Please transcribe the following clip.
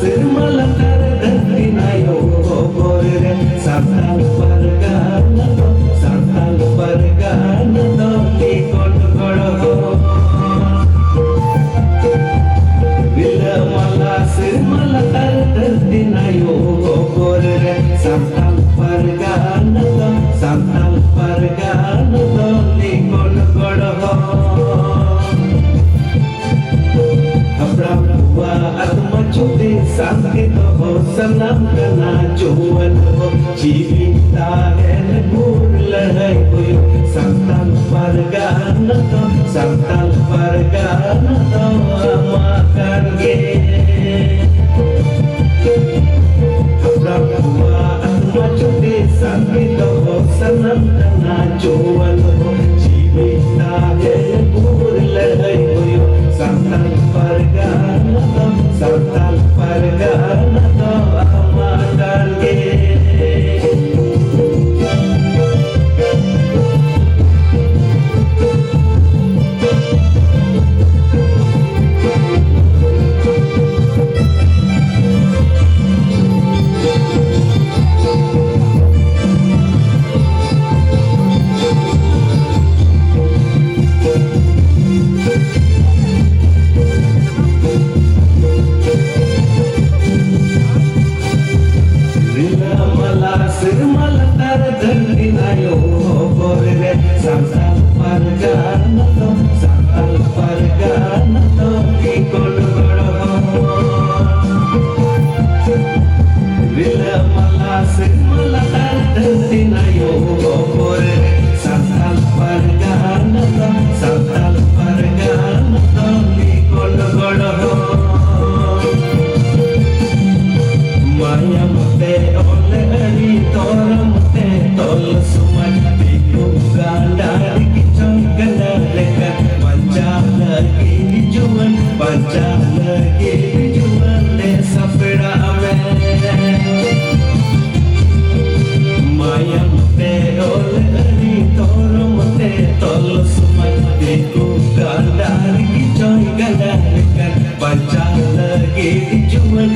Sirmalatar dantinayo borre santal pargana to likon godo bila mala sirmalatar dantinayo borre santal pargana to likon godo Prabhuwa atma chuti sangito ho sanam kana chuan ho chivita hen burlai hoyo santal pargana to amakan ge Prabhuwa atma chuti sangito ho sanam kana chuan ho chivita hen burlai hoyo santal pargana to amakan ge Sirmalatar dantinayo borre santal pargana to likon godo bila mala sirmalatar dantinayo borre santal pargana to likon godo Maya mate ole ari toram te tol suman biku gandar kichon gandar leka panca lagi juan de sapeda ame Maya mate ole ari toram te tol suman biku gandar kichon gandar leka panca lagi juan